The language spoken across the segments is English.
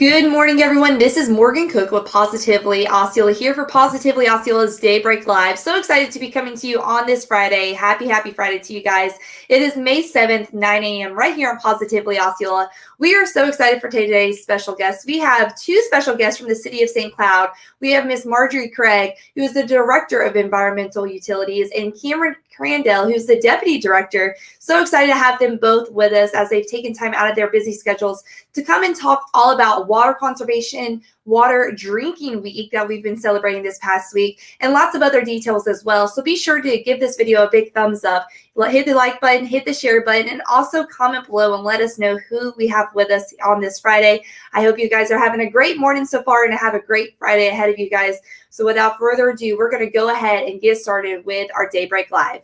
Good morning, everyone. This is Morgan Cook with Positively Osceola here for Positively Osceola's Daybreak Live. So excited to be coming to you on this Friday. Happy Friday to you guys. It is May 7th, 9 a.m. right here on Positively Osceola. We are so excited for today's special guests. We have two special guests from the city of St. Cloud. We have Miss Marjorie Craig, who is the Director of Environmental Utilities, and Cameron Crandell, who's the Deputy Director. So excited to have them both with us as they've taken time out of their busy schedules to come and talk all about water conservation, water drinking week that we've been celebrating this past week, and lots of other details as well. So be sure to give this video a big thumbs up, hit the like button, hit the share button, and also comment below and let us know who we have with us on this Friday. I hope you guys are having a great morning so far and have a great Friday ahead of you guys. So without further ado, we're going to go ahead and get started with our Daybreak Live.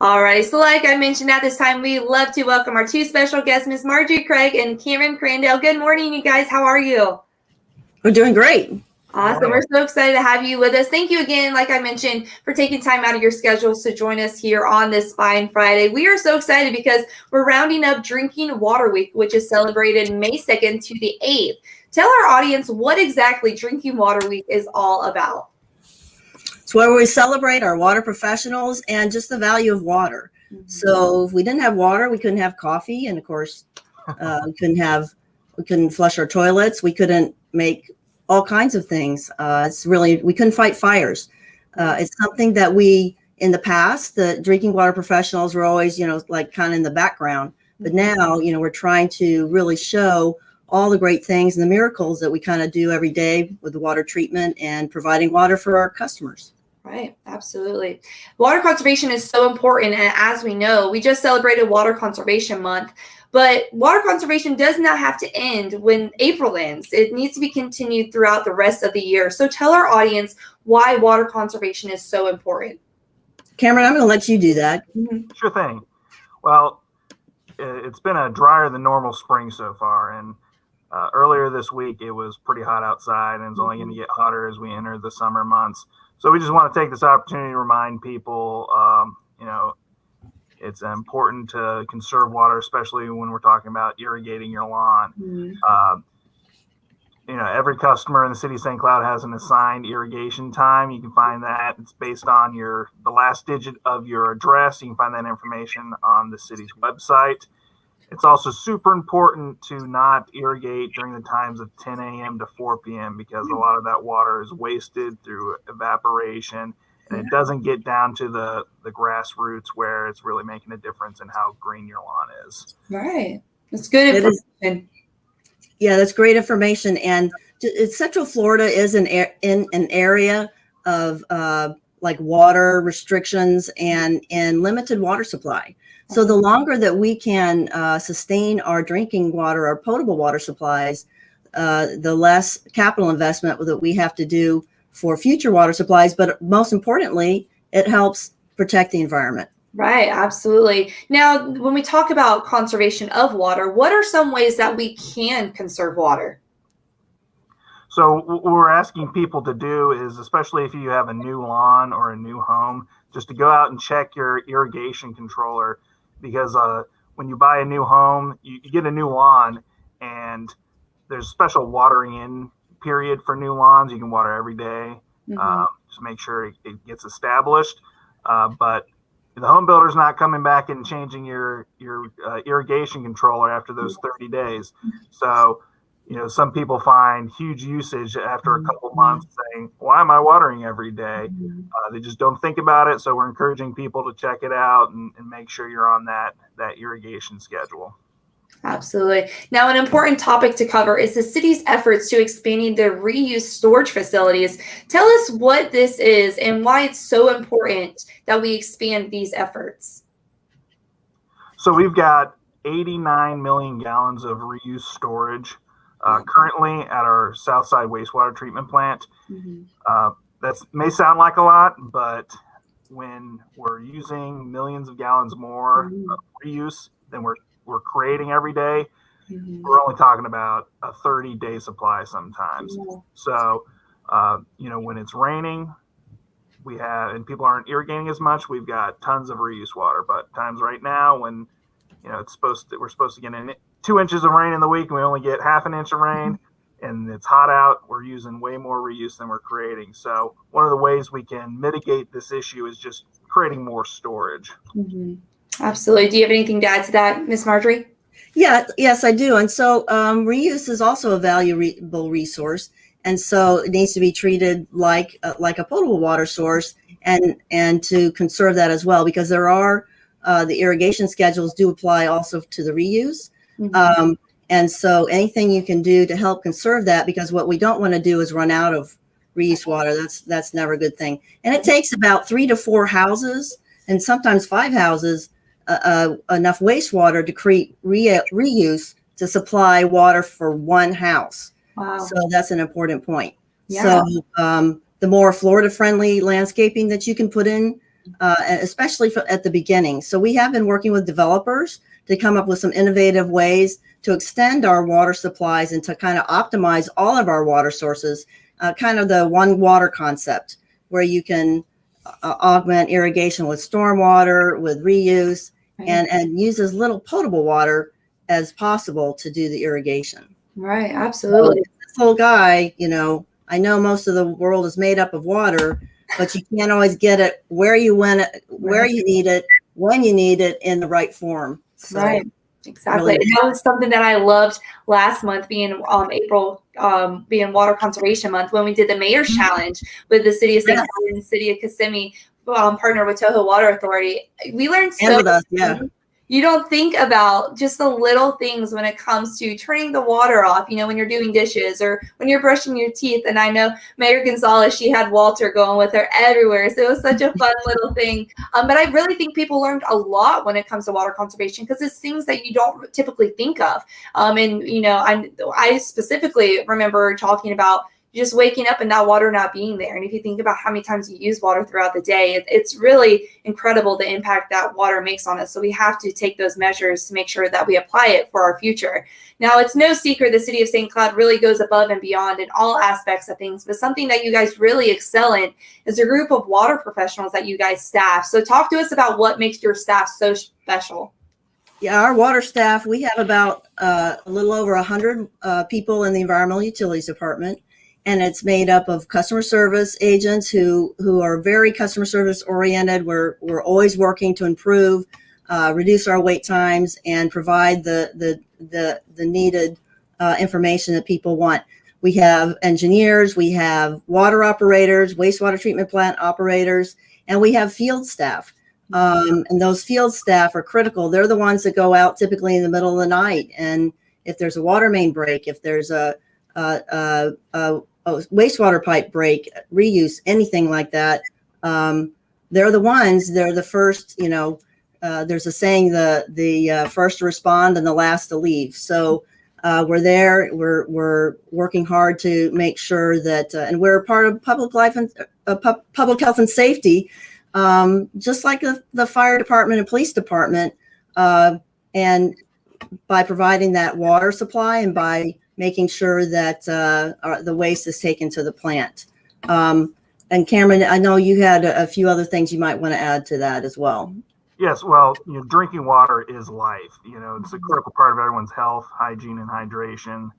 All right, so like I mentioned at this time, we love to welcome our two special guests, Miss Marjorie Craig and Cameron Crandell. Good morning, you guys. How are you? We're doing great. Awesome. We're so excited to have you with us. Thank you again, like I mentioned, for taking time out of your schedules to join us here on this fine Friday. We are so excited because we're rounding up Drinking Water Week, which is celebrated May 2nd to the 8th. Tell our audience what exactly Drinking Water Week is all about. It's where we celebrate our water professionals and just the value of water. Mm-hmm. So if we didn't have water, we couldn't have coffee. And of course, we couldn't flush our toilets. We couldn't make all kinds of things. We couldn't fight fires. It's something that in the past, the drinking water professionals were always, like kind of in the background. But now, we're trying to really show all the great things and the miracles that we kind of do every day with the water treatment and providing water for our customers. Right. Absolutely. Water conservation is so important. And as we know, we just celebrated Water Conservation Month, but water conservation does not have to end when April ends. It needs to be continued throughout the rest of the year. So tell our audience why water conservation is so important. Cameron, I'm going to let you do that. Sure thing. Well, it's been a drier than normal spring so far. And earlier this week, it was pretty hot outside, and it's only going to get hotter as we enter the summer months. So we just want to take this opportunity to remind people, it's important to conserve water, especially when we're talking about irrigating your lawn. Every customer in the city of St. Cloud has an assigned irrigation time. You can find that. It's based on the last digit of your address. You can find that information on the city's website. It's also super important to not irrigate during the times of 10 a.m. to 4 p.m. because a lot of that water is wasted through evaporation, and it doesn't get down to the grassroots where it's really making a difference in how green your lawn is. Right. That's good information. Yeah, that's great information. And Central Florida is in an area of like water restrictions and limited water supply. So the longer that we can sustain our drinking water, our potable water supplies, the less capital investment that we have to do for future water supplies. But most importantly, it helps protect the environment. Right, absolutely. Now, when we talk about conservation of water, what are some ways that we can conserve water? So what we're asking people to do is, especially if you have a new lawn or a new home, just to go out and check your irrigation controller. Because when you buy a new home, you get a new lawn, and there's a special watering in period for new lawns. You can water every day. Just make sure it gets established. But the home builder's not coming back and changing your irrigation controller after those 30 days. So, some people find huge usage after a couple months saying, why am I watering every day? They just don't think about it. So we're encouraging people to check it out and make sure you're on that irrigation schedule. Absolutely. Now, an important topic to cover is the city's efforts to expanding their reuse storage facilities. Tell us what this is and why it's so important that we expand these efforts. So we've got 89 million gallons of reuse storage currently at our Southside wastewater treatment plant. That may sound like a lot, but when we're using millions of gallons more of reuse than we're creating every day, we're only talking about a 30-day supply sometimes. So, when it's raining, and people aren't irrigating as much, we've got tons of reuse water. But times right now when, we're supposed to get 2 inches of rain in the week and we only get half an inch of rain and it's hot out, we're using way more reuse than we're creating. So one of the ways we can mitigate this issue is just creating more storage. Absolutely. Do you have anything to add to that, Miss Marjorie? Yes, I do. And so reuse is also a valuable resource. And so it needs to be treated like a potable water source and to conserve that as well, because there are the irrigation schedules do apply also to the reuse. And so anything you can do to help conserve that, because what we don't want to do is run out of reuse water. That's never a good thing. And it takes about 3 to 4 houses and sometimes 5 houses enough wastewater to create reuse to supply water for one house. Wow. So that's an important point. Yeah. So the more Florida-friendly landscaping that you can put in, especially at the beginning. So we have been working with developers to come up with some innovative ways to extend our water supplies and to kind of optimize all of our water sources, kind of the one water concept, where you can augment irrigation with stormwater, with reuse, and use as little potable water as possible to do the irrigation. Right, absolutely. So this whole guy, I know most of the world is made up of water, but you can't always get it where you want it, where you need it, when you need it, in the right form. So, right. Exactly. Really, and that was something that I loved last month, being April, being Water Conservation Month, when we did the Mayor's Challenge with the City of St. Cloud and the City of Kissimmee, partner with Toho Water Authority. We learned so much. You don't think about just the little things when it comes to turning the water off, when you're doing dishes or when you're brushing your teeth. And I know Mayor Gonzalez, she had Walter going with her everywhere. So it was such a fun little thing. But I really think people learned a lot when it comes to water conservation, because it's things that you don't typically think of. I specifically remember talking about just waking up and that water not being there. And if you think about how many times you use water throughout the day, it's really incredible the impact that water makes on us. So we have to take those measures to make sure that we apply it for our future. Now, it's no secret the City of St. Cloud really goes above and beyond in all aspects of things, but something that you guys really excel in is a group of water professionals that you guys staff. So talk to us about what makes your staff so special. Yeah, our water staff, we have about a little over 100 people in the Environmental Utilities Department. And it's made up of customer service agents who are very customer service oriented. We're always working to improve, reduce our wait times, and provide the needed information that people want. We have engineers, we have water operators, wastewater treatment plant operators, and we have field staff. And those field staff are critical. They're the ones that go out typically in the middle of the night. And if there's a water main break, if there's a wastewater pipe break, reuse, anything like that, they're the first, there's a saying, the first to respond and the last to leave. So we're there, we're working hard to make sure that, and we're part of public health and safety, just like the fire department and police department, and by providing that water supply and by making sure that the waste is taken to the plant. And Cameron, I know you had a few other things you might want to add to that as well. Yes, well, drinking water is life. It's a critical part of everyone's health, hygiene, and hydration.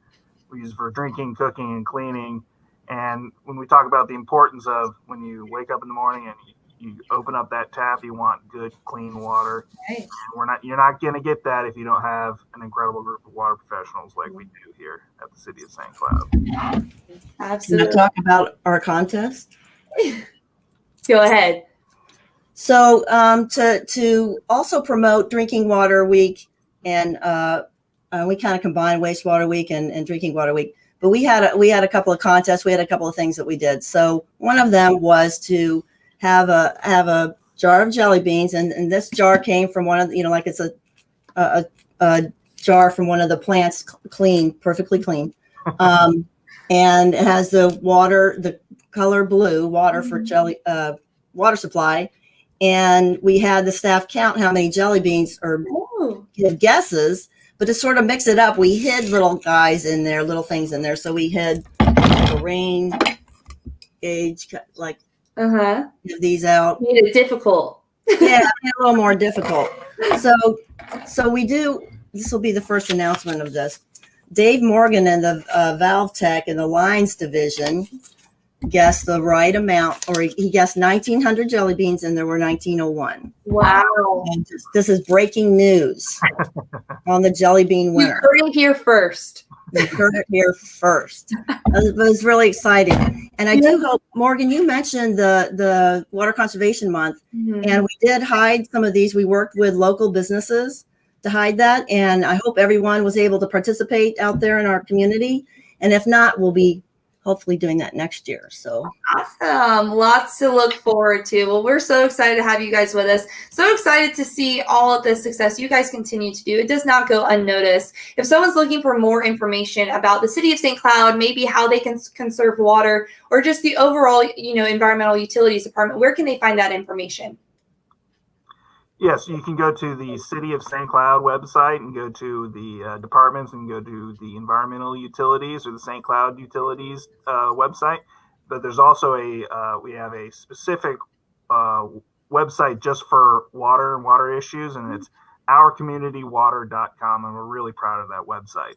We use it for drinking, cooking, and cleaning. And when we talk about the importance of when you wake up in the morning and you open up that tap, you want good, clean water. Right. You're not going to get that if you don't have an incredible group of water professionals like we do here at the City of St. Cloud. Absolutely. Can I talk about our contest? Go ahead. So to also promote Drinking Water Week, and we kind of combine Wastewater Week and Drinking Water Week, but we had a couple of contests. We had a couple of things that we did. So one of them was to have a jar of jelly beans, and this jar came from one of the, like it's a jar from one of the plants, perfectly clean, and it has the color blue water for jelly water supply, and we had the staff count how many jelly beans or give guesses, but to sort of mix it up, we hid little guys in there, little things in there. So we hid a rain gauge, like give these out. Made it difficult. Yeah, a little more difficult. So we do. This will be the first announcement of this. Dave Morgan and the Valve Tech in the Lines division guessed the right amount, or he guessed 1,900 jelly beans, and there were 1,901. Wow. And this is breaking news on the jelly bean winner. You heard it here first. You heard it here first. It was really exciting. And I do hope, Morgan, you mentioned the Water Conservation Month, and we did hide some of these. We worked with local businesses to hide that, and I hope everyone was able to participate out there in our community. And if not, we'll be hopefully doing that next year. So awesome. Lots to look forward to. Well, we're so excited to have you guys with us. So excited to see all of the success you guys continue to do. It does not go unnoticed. If someone's looking for more information about the city of St. Cloud, maybe how they can conserve water, or just the overall, environmental utilities department, where can they find that information? Yes, you can go to the City of St. Cloud website and go to the departments and go to the environmental utilities or the St. Cloud utilities website. But there's also we have a specific website just for water and water issues, and it's ourcommunitywater.com, and we're really proud of that website.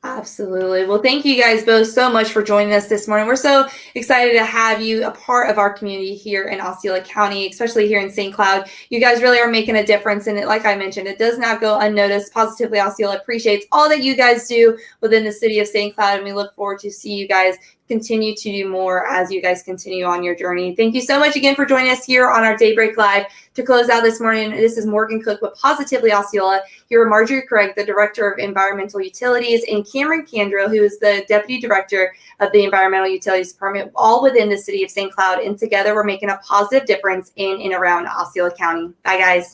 Absolutely. Well, thank you guys both so much for joining us this morning. We're so excited to have you a part of our community here in Osceola County, especially here in St. Cloud. You guys really are making a difference. And like I mentioned, it does not go unnoticed. Positively Osceola appreciates all that you guys do within the city of St. Cloud. And we look forward to see you guys continue to do more as you guys continue on your journey. Thank you so much again for joining us here on our Daybreak Live. To close out this morning, this is Morgan Cook with Positively Osceola. Here are Marjorie Craig, the Director of Environmental Utilities, and Cameron Candro, who is the Deputy Director of the Environmental Utilities Department, all within the city of St. Cloud. And together we're making a positive difference in and around Osceola County. Bye, guys.